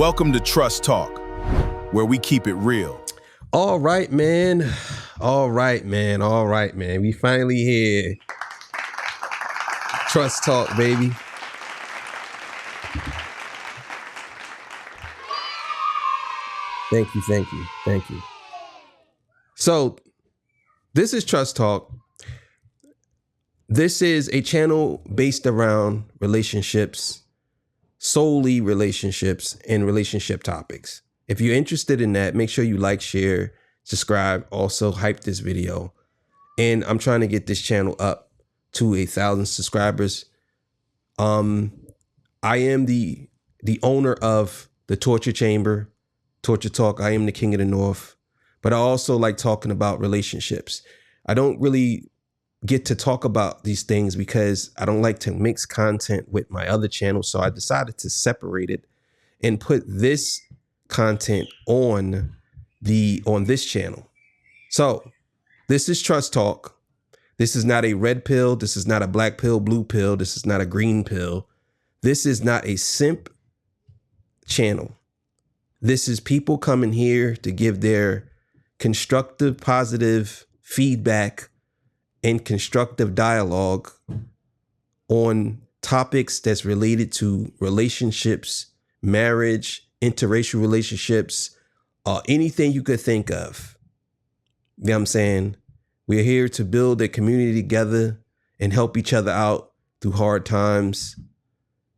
Welcome to Trust Talk, where we keep it real. All right, man. All right, man. All right, man. We finally here. Trust Talk, baby. Thank you, thank you, thank you. So, this is Trust Talk. This is a channel based around relationships, solely relationships and relationship topics. If you're interested in that, make sure you like, share, subscribe, also hype this video. And I'm trying to get this channel up to 1,000 subscribers. I am the owner of the Torture Chamber, Torture Talk. I am the King of the North, but I also like talking about relationships. I don't really get to talk about these things because I don't like to mix content with my other channel. So I decided to separate it and put this content on this channel. So this is Trust Talk. This is not a red pill. This is not a black pill, blue pill. This is not a green pill. This is not a simp channel. This is people coming here to give their constructive, positive feedback and constructive dialogue on topics that's related to relationships, marriage, interracial relationships, anything you could think of. You know what I'm saying? We're here to build a community together and help each other out through hard times.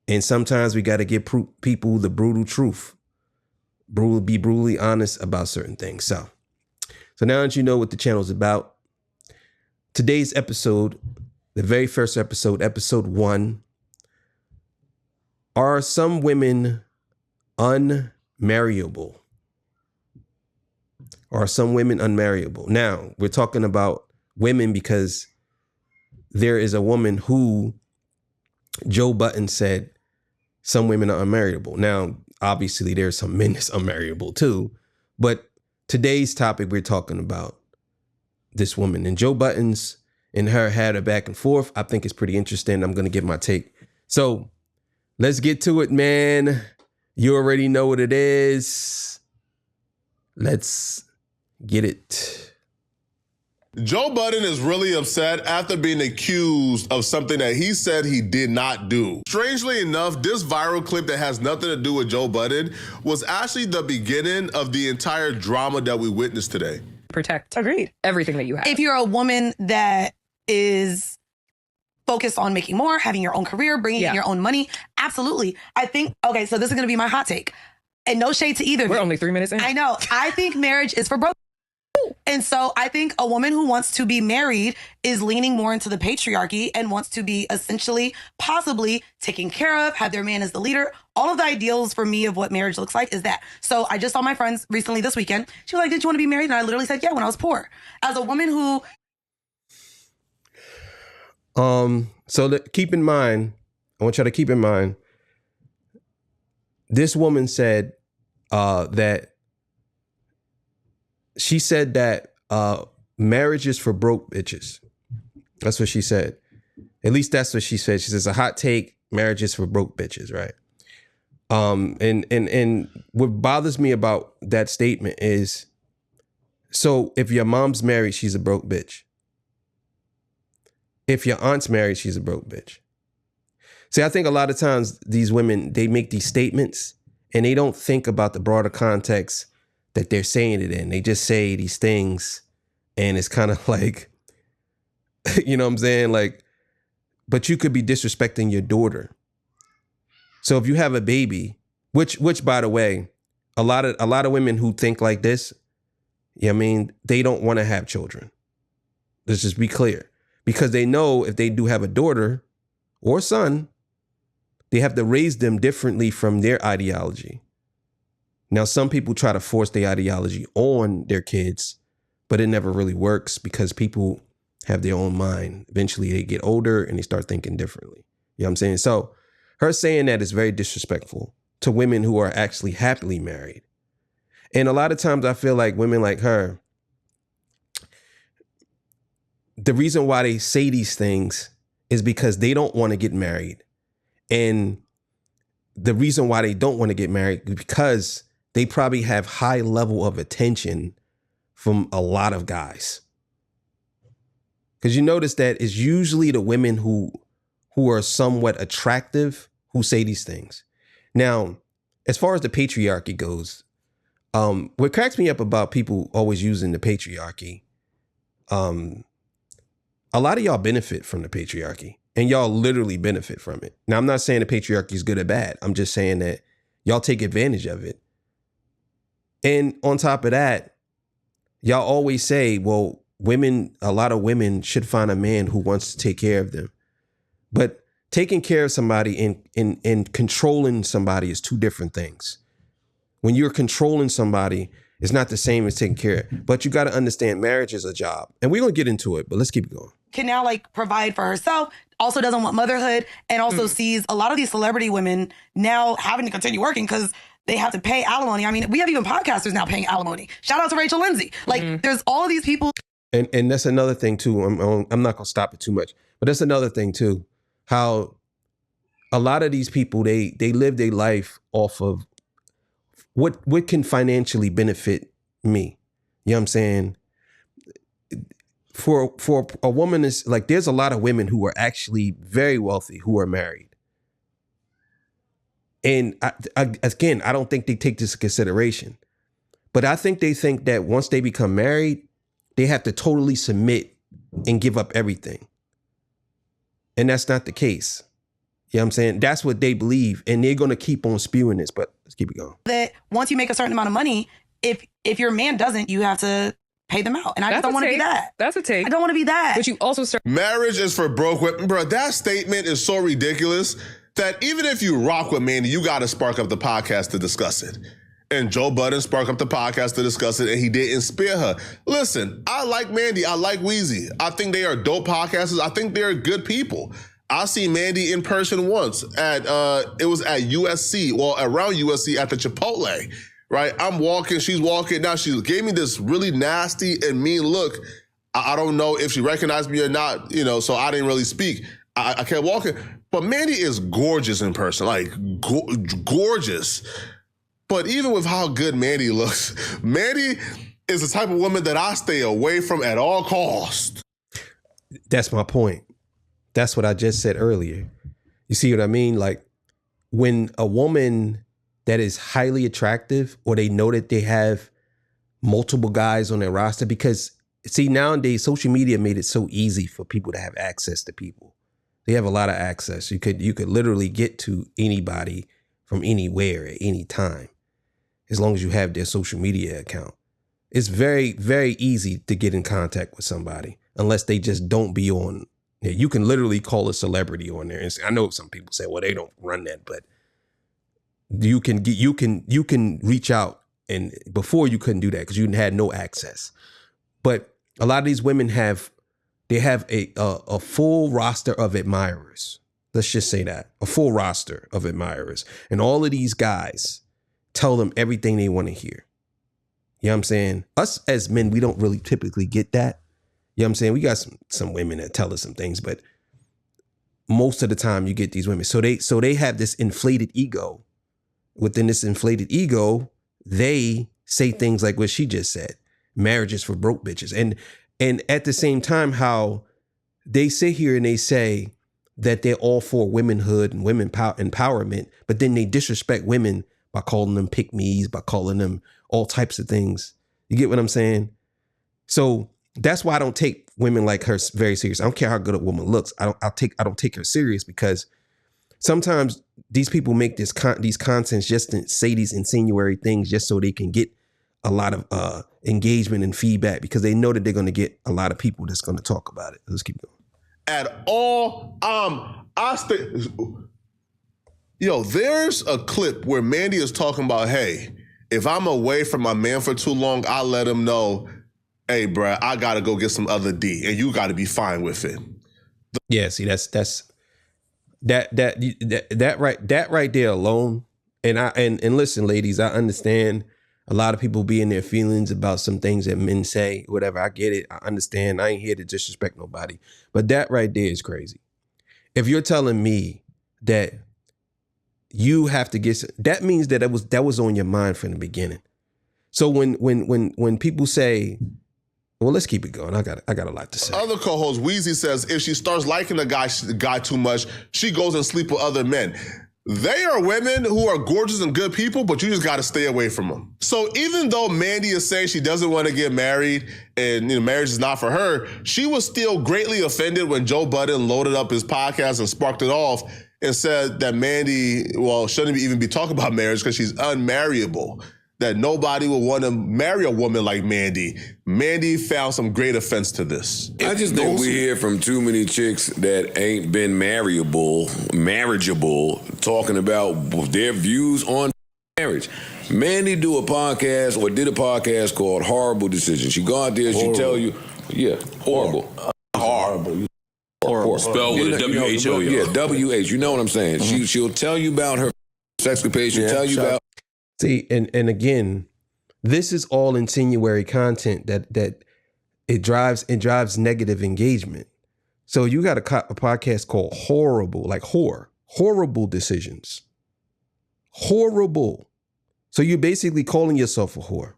And sometimes we got to give people the brutal truth. Be brutally honest about certain things. So now that you know what the channel's about, today's episode, the very first episode, episode 1, are some women unmarriageable? Are some women unmarriageable? Now, we're talking about women because there is a woman who Joe Budden said some women are unmarriageable. Now, obviously, there's some men that's unmarriageable too, but today's topic, we're talking about this woman, and Joe Budden's and her had a back and forth. I think it's pretty interesting. I'm going to give my take. So let's get to it, man. You already know what it is. Let's get it. Joe Budden is really upset after being accused of something that he said he did not do. Strangely enough, this viral clip that has nothing to do with Joe Budden was actually the beginning of the entire drama that we witnessed today. Protect everything that you have. If you're a woman that is focused on making more, having your own career, bringing in your own money, absolutely. I think, okay, so this is going to be my hot take. And no shade to either of you. We're only 3 minutes in. I know. I think marriage is for broke. And so I think a woman who wants to be married is leaning more into the patriarchy and wants to be essentially, possibly taken care of, have their man as the leader. All of the ideals for me of what marriage looks like is that. So I just saw my friends recently this weekend. She was like, did you want to be married? And I literally said, yeah, when I was poor. As a woman who... Keep in mind, I want y'all to keep in mind, this woman said that she said that marriage is for broke bitches. That's what she said. At least that's what she said. She says a hot take, marriage is for broke bitches, right? And what bothers me about that statement is, so if your mom's married, she's a broke bitch. If your aunt's married, she's a broke bitch. See, I think a lot of times these women, they make these statements and they don't think about the broader context that they're saying it in. They just say these things and it's kind of like, you know what I'm saying? Like, but you could be disrespecting your daughter. So if you have a baby, which by the way, a lot of women who think like this, you know what I mean, they don't want to have children. Let's just be clear. Because they know if they do have a daughter or son, they have to raise them differently from their ideology. Now, some people try to force their ideology on their kids, but it never really works because people have their own mind. Eventually, they get older and they start thinking differently. You know what I'm saying? So her saying that is very disrespectful to women who are actually happily married. And a lot of times I feel like women like her, the reason why they say these things is because they don't want to get married. And the reason why they don't want to get married is because they probably have high level of attention from a lot of guys. Because you notice that it's usually the women who are somewhat attractive who say these things. Now, as far as the patriarchy goes, what cracks me up about people always using the patriarchy, a lot of y'all benefit from the patriarchy, and y'all literally benefit from it. Now, I'm not saying the patriarchy is good or bad. I'm just saying that y'all take advantage of it. And on top of that, y'all always say, well, a lot of women should find a man who wants to take care of them. But taking care of somebody and controlling somebody is two different things. When you're controlling somebody, it's not the same as taking care of. But you got to understand marriage is a job. And we're going to get into it, but let's keep going. Can now provide for herself, also doesn't want motherhood, and also sees a lot of these celebrity women now having to continue working because they have to pay alimony. I mean, we have even podcasters now paying alimony. Shout out to Rachel Lindsay. There's all of these people. And that's another thing too. I'm not gonna stop it too much, but that's another thing too. How a lot of these people they live their life off of what can financially benefit me. You know what I'm saying? For a woman is like, there's a lot of women who are actually very wealthy who are married. And again, I don't think they take this into consideration, but I think they think that once they become married, they have to totally submit and give up everything. And that's not the case. You know what I'm saying? That's what they believe. And they're going to keep on spewing this, but let's keep it going. That once you make a certain amount of money, if your man doesn't, you have to pay them out. And I just don't want to be that. That's a take. I don't want to be that. But you also start. Marriage is for broke women. Bro, that statement is so ridiculous that even if you rock with Mandii, you got to spark up the podcast to discuss it. And Joe Budden sparked up the podcast to discuss it, and he didn't spare her. Listen, I like Mandii. I like Weezy. I think they are dope podcasters. I think they're good people. I seen Mandii in person once it was at USC, well, around USC at the Chipotle, right? I'm walking, she's walking. Now she gave me this really nasty and mean look. I don't know if she recognized me or not, so I didn't really speak. I kept walking. But Mandii is gorgeous in person, like gorgeous. But even with how good Mandii looks, Mandii is the type of woman that I stay away from at all costs. That's my point. That's what I just said earlier. You see what I mean? Like when a woman that is highly attractive, or they know that they have multiple guys on their roster, because see, nowadays social media made it so easy for people to have access to people. They have a lot of access. You could literally get to anybody from anywhere at any time, as long as you have their social media account. It's very, very easy to get in contact with somebody, unless they just don't be on. You can literally call a celebrity on there. And I know some people say, well, they don't run that, but you can reach out, and before you couldn't do that because you had no access. But a lot of these women have a full roster of admirers. Let's just say that, a full roster of admirers, and all of these guys tell them everything they want to hear. You know what I'm saying? Us as men, we don't really typically get that. You know what I'm saying? We got some women that tell us some things, but most of the time you get these women. So they have this inflated ego. Within this inflated ego, they say things like what she just said. Marriage is for broke bitches. And at the same time, how they sit here and they say that they're all for womanhood and women empowerment, but then they disrespect women by calling them pick-me's, by calling them all types of things. You get what I'm saying? So that's why I don't take women like her very serious. I don't care how good a woman looks. I don't take her serious, because sometimes these people make these contents just to say these insinuatory things just so they can get a lot of engagement and feedback, because they know that they're going to get a lot of people that's going to talk about it. Let's keep going. At all, there's a clip where Mandii is talking about, hey, if I'm away from my man for too long, I let him know, hey, bruh, I got to go get some other D, and you got to be fine with it. Yeah, see, that right there alone. And listen, ladies, I understand a lot of people be in their feelings about some things that men say, whatever. I get it. I understand. I ain't here to disrespect nobody. But that right there is crazy. If you're telling me that you have to get, that means that that was on your mind from the beginning. So when people say, well, let's keep it going. I got a lot to say. Other co-host Wheezy says if she starts liking the guy too much, she goes and sleep with other men. They are women who are gorgeous and good people, but you just got to stay away from them. So even though Mandii is saying she doesn't want to get married and marriage is not for her, she was still greatly offended when Joe Budden loaded up his podcast and sparked it off and said that Mandii, well, shouldn't even be talking about marriage because she's unmarriageable, that nobody would want to marry a woman like Mandii. Mandii found some great offense to this. I just think we hear from too many chicks that ain't been marriageable, talking about their views on marriage. Mandii did a podcast called Horrible Decisions. She go out there, she tell you, horrible. Horrible. Spelled with a W-H-O. Yeah, W-H. You know what I'm saying? Mm-hmm. She'll tell you about her sexcapade. She'll tell you about. See, and again, this is all insinuatory content that it drives negative engagement. So you got a podcast called Horrible, like horrible decisions. Horrible. So you're basically calling yourself a whore.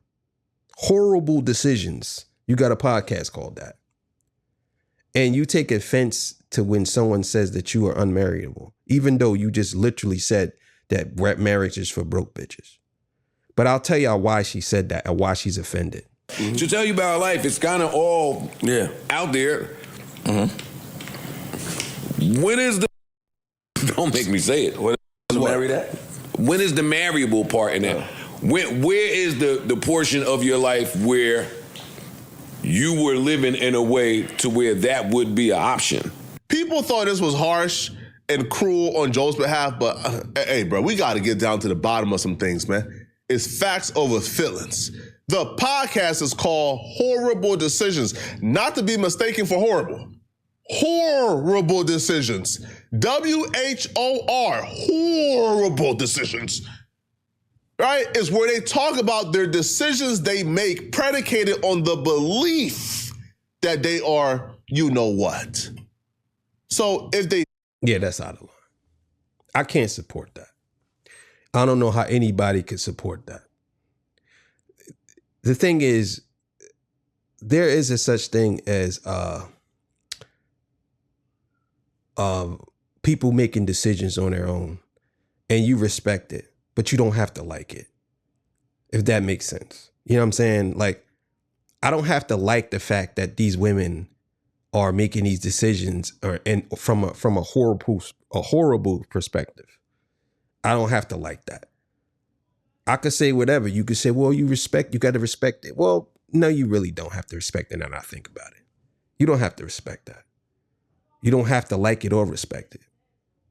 Horrible decisions. You got a podcast called that. And you take offense to when someone says that you are unmarriageable, even though you just literally said that marriage is for broke bitches. But I'll tell y'all why she said that and why she's offended. Mm-hmm. To tell you about her life, it's kind of all out there. Mm-hmm. When is the... Don't make me say it. When is the marriable part in that? Where is the portion of your life where you were living in a way to where that would be an option? People thought this was harsh and cruel on Joe's behalf, but hey, bro, we got to get down to the bottom of some things, man. It's facts over feelings. The podcast is called Horrible Decisions, not to be mistaken for horrible. Horrible Decisions. W-H-O-R. Horrible Decisions. Right? It's where they talk about their decisions they make predicated on the belief that they are you know what. So if they... Yeah, that's out of line. I can't support that. I don't know how anybody could support that. The thing is, there is a such thing as people making decisions on their own, and you respect it, but you don't have to like it, if that makes sense. You know what I'm saying? Like, I don't have to like the fact that these women are making these decisions from a horrible perspective. I don't have to like that. I could say whatever. You could say, well, you got to respect it. Well, no, you really don't have to respect it now that I think about it. You don't have to respect that. You don't have to like it or respect it.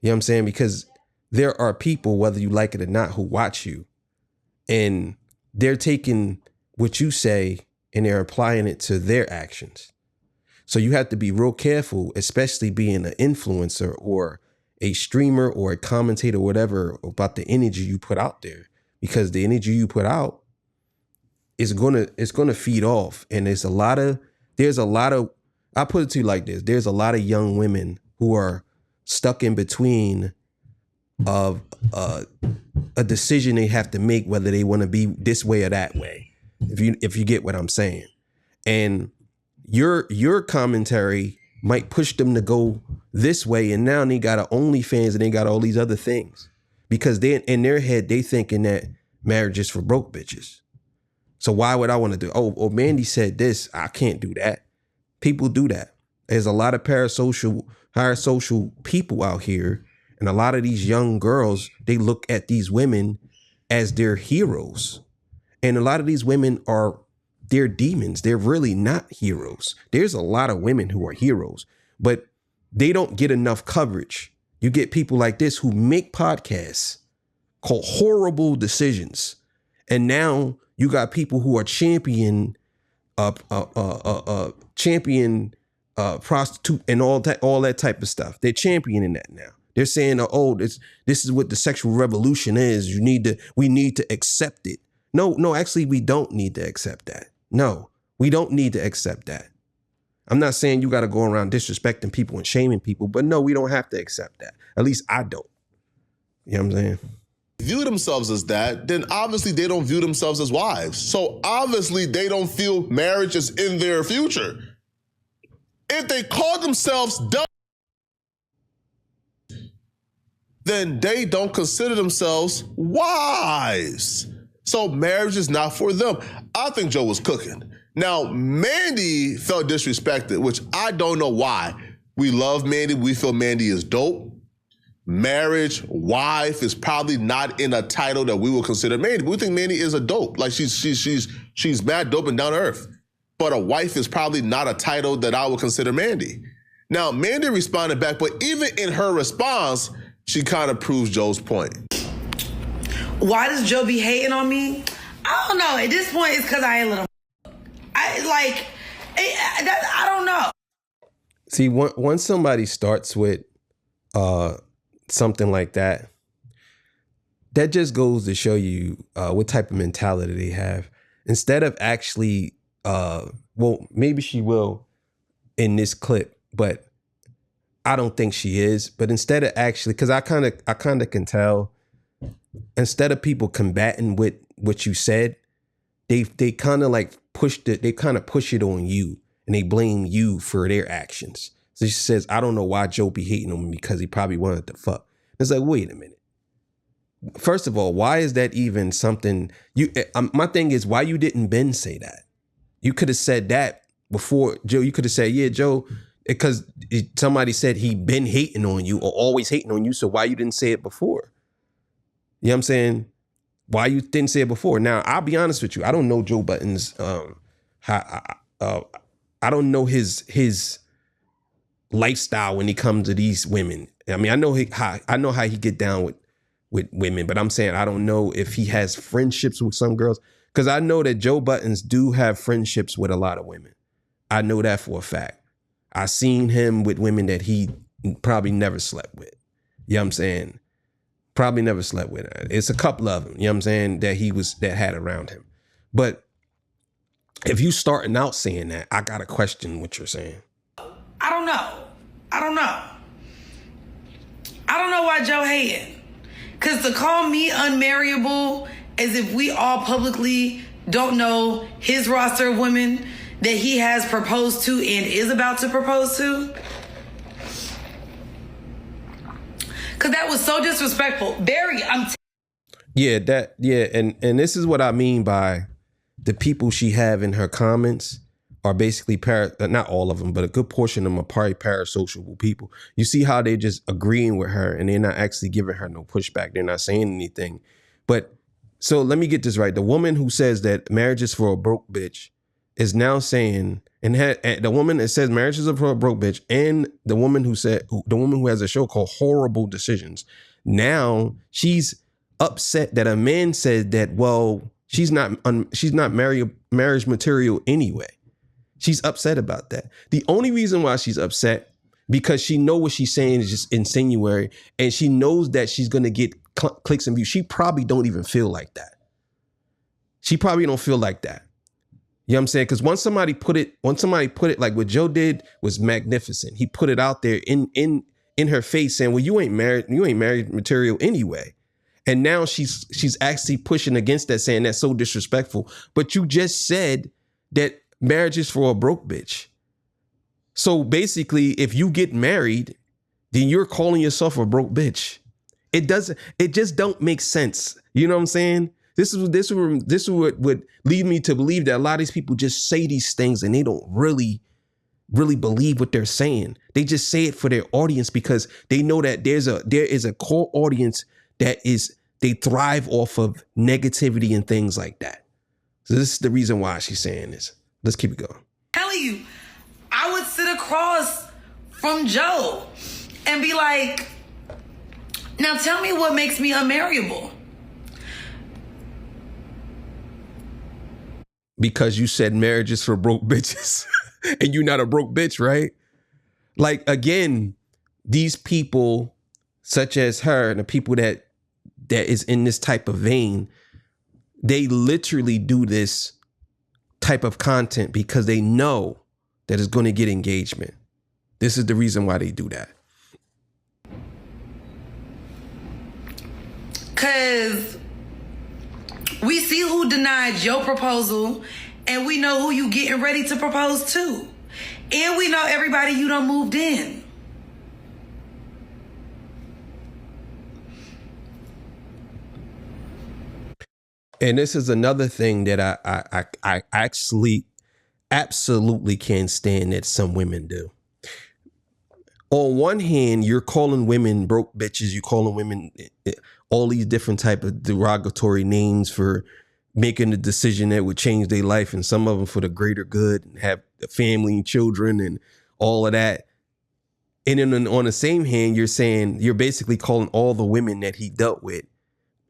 You know what I'm saying? Because there are people, whether you like it or not, who watch you and they're taking what you say and they're applying it to their actions. So you have to be real careful, especially being an influencer or a streamer or a commentator, whatever, about the energy you put out there, because the energy you put out is gonna feed off. And there's a lot of, I put it to you like this. There's a lot of young women who are stuck in between of a decision they have to make, whether they want to be this way or that way, if you get what I'm saying. And your commentary might push them to go this way, and now they got an OnlyFans and they got all these other things because they in their head they thinking that marriage is for broke bitches. So why would I want to do? Oh, Mandii said this. I can't do that. People do that. There's a lot of higher social people out here, and a lot of these young girls, they look at these women as their heroes, and a lot of these women they're demons. They're really not heroes. There's a lot of women who are heroes, but they don't get enough coverage. You get people like this who make podcasts called Horrible Decisions. And now you got people who are champion prostitute and all that type of stuff. They're championing that now. They're saying, oh, this is what the sexual revolution is. We need to accept it. No, actually, we don't need to accept that. No, we don't need to accept that. I'm not saying you got to go around disrespecting people and shaming people, but no, we don't have to accept that. At least I don't. You know what I'm saying? View themselves as that, then obviously they don't view themselves as wives. So obviously they don't feel marriage is in their future. If they call themselves dumb, then they don't consider themselves wives. So marriage is not for them. I think Joe was cooking. Now, Mandii felt disrespected, which I don't know why. We love Mandii. We feel Mandii is dope. Marriage, wife is probably not in a title that we will consider Mandii. We think Mandii is a dope. Like she's mad dope and down to earth. But a wife is probably not a title that I would consider Mandii. Now, Mandii responded back, but even in her response, she kind of proves Joe's point. Why does Joe be hating on me? I don't know. At this point, it's because I ain't little. I don't know. See, once somebody starts with something like that, that just goes to show you what type of mentality they have. Instead of actually, well, maybe she will in this clip, but I don't think she is. But instead of actually, because I kind of can tell, instead of people combating with what you said, they kind of like push it on you and they blame you for their actions. So she says, I don't know why Joe be hating on me because he probably wanted to fuck. It's like, wait a minute. First of all, why is that even something my thing is why you didn't Ben say that? You could have said that before Joe. You could have said, yeah, Joe, because somebody said he been hating on you or always hating on you. So why you didn't say it before? You know what I'm saying? Why you didn't say it before? Now, I'll be honest with you. I don't know Joe Budden's, I don't know his lifestyle when he comes to these women. I mean, I know how he get down with women, but I'm saying I don't know if he has friendships with some girls, because I know that Joe Buttons do have friendships with a lot of women. I know that for a fact. I seen him with women that he probably never slept with. You know what I'm saying? Probably never slept with her. It's a couple of them, you know what I'm saying, that had around him. But if you starting out saying that, I got to question what you're saying. I don't know. I don't know why Joe hating. Because to call me unmarriageable as if we all publicly don't know his roster of women that he has proposed to and is about to propose to. Because that was so disrespectful. Barry, and this is what I mean by the people she have in her comments are basically not all of them, but a good portion of them are probably parasocial people. You see how they just agreeing with her and they're not actually giving her no pushback. They're not saying anything. But so let me get this right. The woman who says that marriage is for a broke bitch is now saying, and the woman that says marriage is for a broke bitch, and the woman who has a show called Horrible Decisions, now she's upset that a man said that, well, she's not marriage material anyway. She's upset about that. The only reason why she's upset, because she know what she's saying is just insinuatory, and she knows that she's going to get clicks and views. She probably don't even feel like that. She probably don't feel like that. You know what I'm saying? Because once somebody put it like what Joe did was magnificent. He put it out there in her face saying, well, you ain't married material anyway. And now she's actually pushing against that, saying that's so disrespectful. But you just said that marriage is for a broke bitch. So basically, if you get married, then you're calling yourself a broke bitch. It just don't make sense. You know what I'm saying? This is what would lead me to believe that a lot of these people just say these things and they don't really believe what they're saying. They just say it for their audience because they know that there is a core audience they thrive off of negativity and things like that. So this is the reason why she's saying this. Let's keep it going. Telling you, I would sit across from Joe and be like, now tell me what makes me unmarriageable. Because you said marriage is for broke bitches and you're not a broke bitch, right? Like, again, these people such as her and the people that is in this type of vein, they literally do this type of content because they know that it's going to get engagement. This is the reason why they do that. Because we see who denied your proposal, and we know who you getting ready to propose to. And we know everybody you done moved in. And this is another thing that I actually absolutely can't stand that some women do. On one hand, you're calling women broke bitches. You're calling women all these different type of derogatory names for making a decision that would change their life, and some of them for the greater good, and have a family and children and all of that. And then on the same hand, you're saying, you're basically calling all the women that he dealt with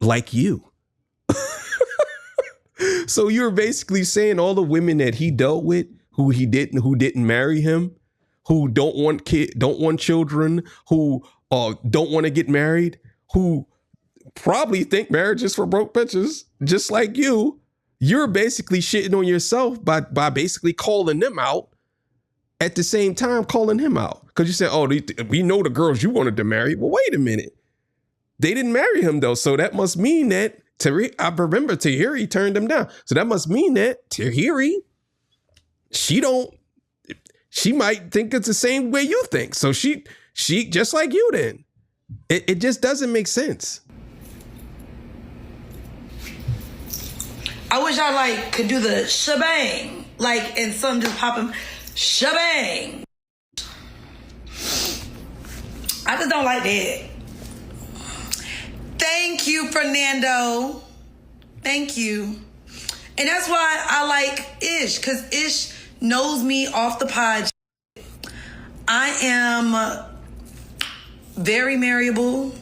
like you. So you're basically saying all the women that he dealt with, who didn't marry him, who don't want children, who don't want to get married, who probably think marriage is for broke bitches, just like you. You're basically shitting on yourself by basically calling them out at the same time calling him out. Because you said, oh, we know the girls you wanted to marry. Well, wait a minute. They didn't marry him, though. So that must mean that I remember Tahiri turned him down. So that must mean that Tahiri, she might think it's the same way you think. So she just like you then. It just doesn't make sense. I wish I could do the shebang, and some just pop him, shebang. I just don't like that. Thank you, Fernando. Thank you. And that's why I like Ish, because Ish knows me off the pod. I am very marriable.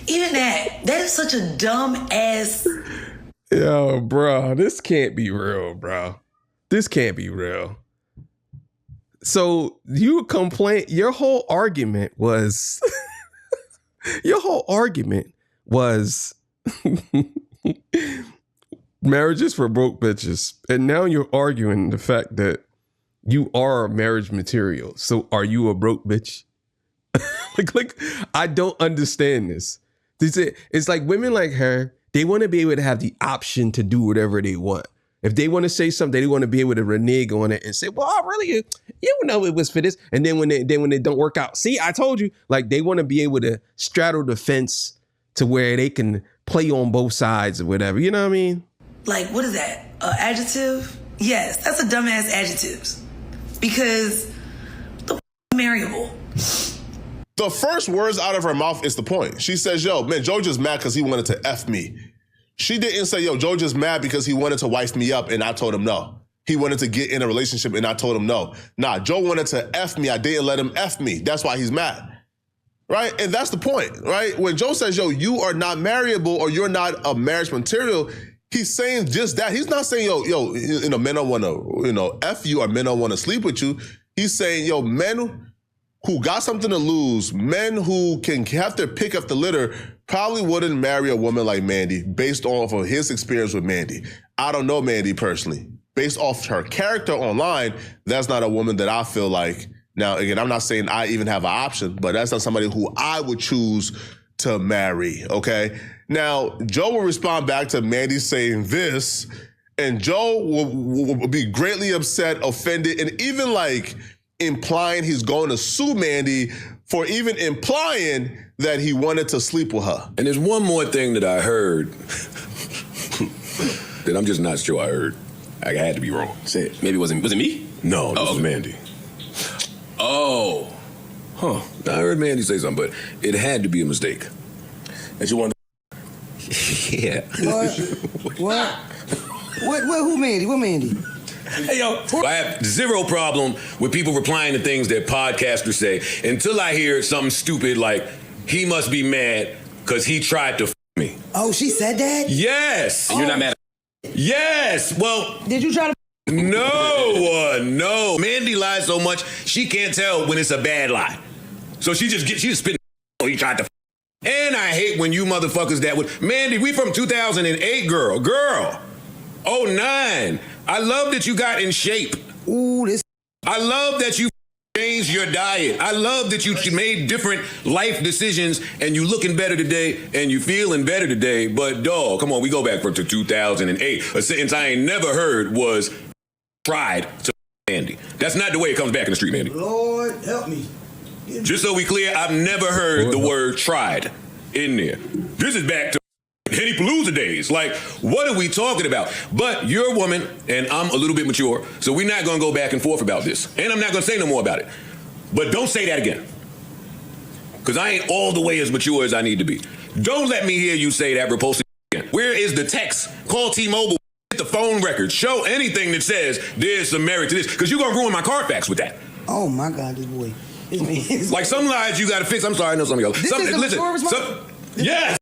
Even that is such a dumb ass. Yo, bro, this can't be real, bro. This can't be real. So you complain, your whole argument was marriages for broke bitches. And now you're arguing the fact that you are marriage material. So are you a broke bitch? like I don't understand this. It's like women like her, they want to be able to have the option to do whatever they want. If they want to say something, they want to be able to renege on it and say, well, I really, you know, it was for this. And then when it don't work out, see, I told you, they want to be able to straddle the fence to where they can play on both sides or whatever. You know what I mean? What is that? Adjective? Yes, that's a dumbass adjective. Because the marriable. The first words out of her mouth is the point. She says, yo, man, Joe just mad because he wanted to F me. She didn't say, yo, Joe just mad because he wanted to wife me up and I told him no. He wanted to get in a relationship and I told him no. Nah, Joe wanted to F me. I didn't let him F me. That's why he's mad. Right? And that's the point, right? When Joe says, yo, you are not marriable or you're not a marriage material, he's saying just that. He's not saying, yo, men don't want to, F you or men don't want to sleep with you. He's saying, yo, men who got something to lose, men who can have their pick up the litter, probably wouldn't marry a woman like Mandii based off of his experience with Mandii. I don't know Mandii personally. Based off her character online, that's not a woman that I feel like. Now, again, I'm not saying I even have an option, but that's not somebody who I would choose to marry, okay? Now, Joe will respond back to Mandii saying this, and Joe will be greatly upset, offended, and even implying he's going to sue Mandii for even implying that he wanted to sleep with her. And there's one more thing that I heard that I'm just not sure I heard. I had to be wrong. Say it. Maybe was it me? No, this was Mandii. Oh. Huh. I heard Mandii say something, but it had to be a mistake. That you wanted Yeah. What? Who Mandii? What Mandii? Hey, yo, I have zero problem with people replying to things that podcasters say until I hear something stupid like, he must be mad because he tried to f me. Oh, she said that? Yes. And you're not mad at Yes. Well. Did you try to? No. Mandii lies so much, she can't tell when it's a bad lie. So she just spitting, oh, he tried to f. And I hate when you motherfuckers that would, Mandii, we from 2008, girl. 09. I love that you got in shape. Ooh, this. I love that you change your diet. I love that you made different life decisions and you looking better today and you feeling better today. But dog, come on, we go back to 2008. A sentence I ain't never heard was tried to Mandii. That's not the way it comes back in the street, Mandii. Lord, help me. Just so we clear, I've never heard the word tried in there. This is back to Henny Palooza days. Like, what are we talking about? But you're a woman, and I'm a little bit mature, so we're not going to go back and forth about this. And I'm not going to say no more about it. But don't say that again. Because I ain't all the way as mature as I need to be. Don't let me hear you say that repulsive again. Where is the text? Call T-Mobile. Get the phone record. Show anything that says there's some merit to this. Because you're going to ruin my Carfax with that. Oh, my God, this boy. Like some lies you got to fix. I'm sorry, I know some of y'all. Yes.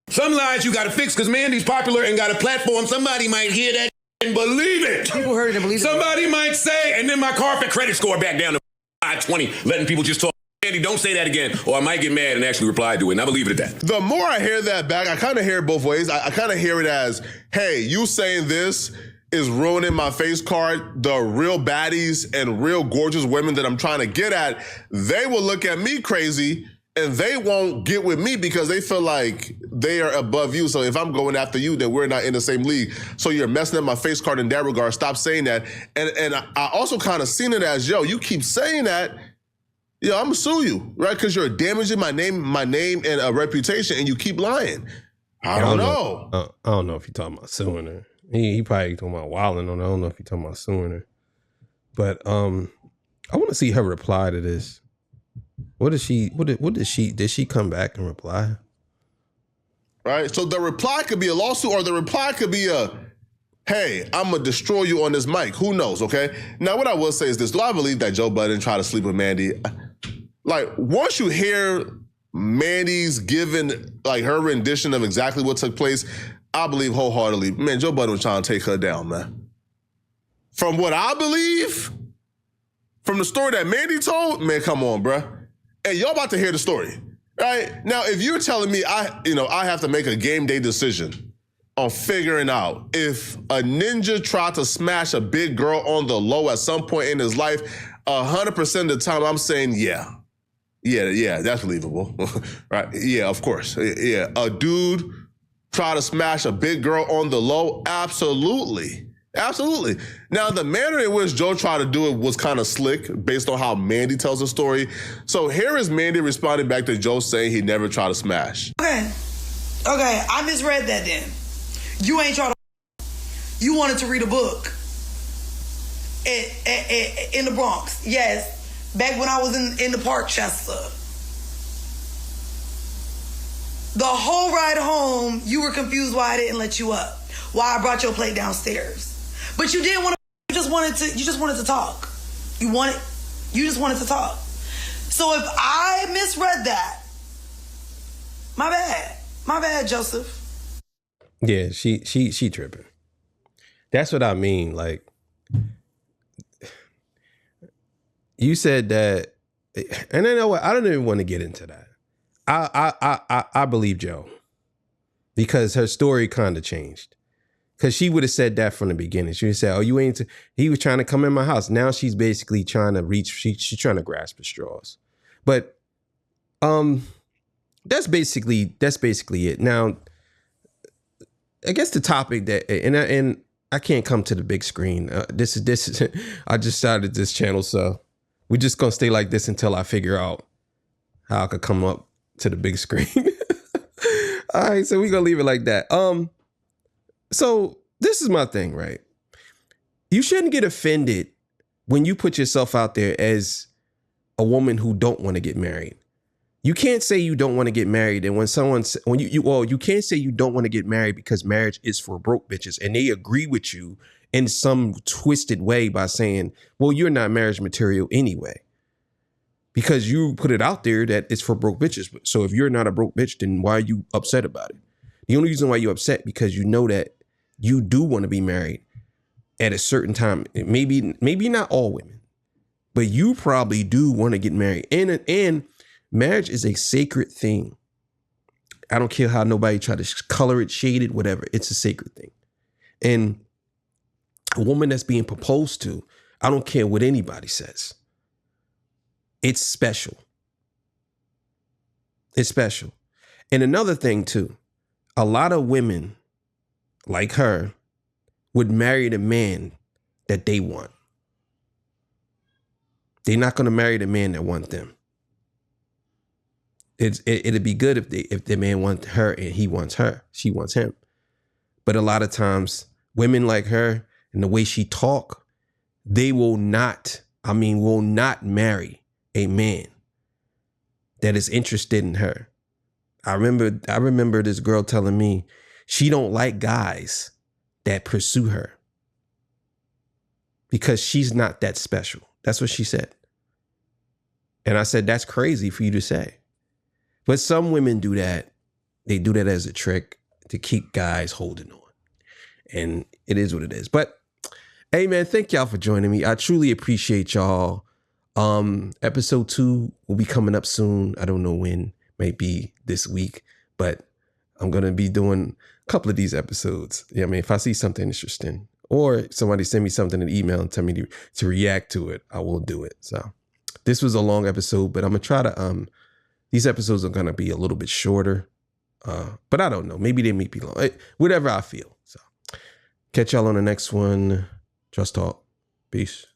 Some lies you got to fix because Mandi's popular and got a platform. Somebody might hear that and believe it. People heard it and believe it. Somebody might say, and then my Carfax credit score back down to 520, letting people just talk. Mandii, don't say that again, or I might get mad and actually reply to it, and I believe it at that. The more I hear that back, I kind of hear it both ways. I kind of hear it as, hey, you saying this is ruining my face card. The real baddies and real gorgeous women that I'm trying to get at, they will look at me crazy and they won't get with me because they feel like they are above you. So if I'm going after you, then we're not in the same league. So you're messing up my face card in that regard. Stop saying that. And I also kind of seen it as, yo, you keep saying that, yo, I'm gonna sue you, right? Because you're damaging my name and a reputation, and you keep lying. I don't know. I don't know if you're talking about suing her. He probably talking about wilding on her. I don't know if you're talking about suing her. But I want to see her reply to this. Did she come back and reply? Right. So the reply could be a lawsuit, or the reply could be a, hey, I'm gonna destroy you on this mic. Who knows? Okay. Now, what I will say is this: do I believe that Joe Budden tried to sleep with Mandii? Like, once you hear Mandi's given like her rendition of exactly what took place, I believe wholeheartedly, man, Joe Budden was trying to take her down, man. From what I believe, from the story that Mandii told, man, come on, bruh. And y'all about to hear the story, right? Now, if you're telling me I have to make a game day decision on figuring out if a ninja tried to smash a big girl on the low at some point in his life, 100% of the time I'm saying, yeah, that's believable, right? Yeah, of course. Yeah, a dude try to smash a big girl on the low? Absolutely. Absolutely. Now, the manner in which Joe tried to do it was kind of slick based on how Mandii tells the story. So here is Mandii responding back to Joe saying he never tried to smash. Okay, I misread that then. You ain't trying to... You wanted to read a book in the Bronx. Yes, back when I was in the park, Chester. The whole ride home, you were confused why I didn't let you up. Why I brought your plate downstairs. But you didn't want to, you just wanted to talk. You just wanted to talk. So if I misread that, my bad, Joseph. Yeah, she tripping. That's what I mean. Like, you said that, and you know what? I don't even want to get into that. I believe Joe because her story kind of changed. Because she would have said that from the beginning. She would say, "Oh, he was trying to come in my house." Now she's basically trying to reach. She's trying to grasp the straws. But that's basically it. Now, I guess the topic that and I can't come to the big screen. This is I just started this channel, so we're just gonna stay like this until I figure out how I could come up to the big screen. All right, so we're gonna leave it like that. So this is my thing, right? You shouldn't get offended when you put yourself out there as a woman who don't want to get married. You can't say you don't want to get married, and you can't say you don't want to get married because marriage is for broke bitches, and they agree with you in some twisted way by saying, "Well, you're not marriage material anyway," because you put it out there that it's for broke bitches. So if you're not a broke bitch, then why are you upset about it? The only reason why you're upset because you know that you do want to be married at a certain time. Maybe not all women, but you probably do want to get married. And marriage is a sacred thing. I don't care how nobody try to color it, shade it, whatever. It's a sacred thing. And a woman that's being proposed to, I don't care what anybody says. It's special. It's special. And another thing too, a lot of women like her would marry the man that they want. They're not going to marry the man that wants them. It'd be good if the man wants her and he wants her, she wants him. But a lot of times, women like her and the way she talk, they will not marry a man that is interested in her. I remember this girl telling me she don't like guys that pursue her because she's not that special. That's what she said. And I said, that's crazy for you to say. But some women do that. They do that as a trick to keep guys holding on. And it is what it is. But hey, man, thank y'all for joining me. I truly appreciate y'all. Episode 2 will be coming up soon. I don't know when, maybe this week, but I'm going to be doing a couple of these episodes. Yeah, I mean, if I see something interesting or somebody send me something in an email and tell me to react to it, I will do it. So this was a long episode, but I'm going to try to, these episodes are going to be a little bit shorter, but I don't know. Maybe they may be long, whatever I feel. So catch y'all on the next one. Just talk. Peace.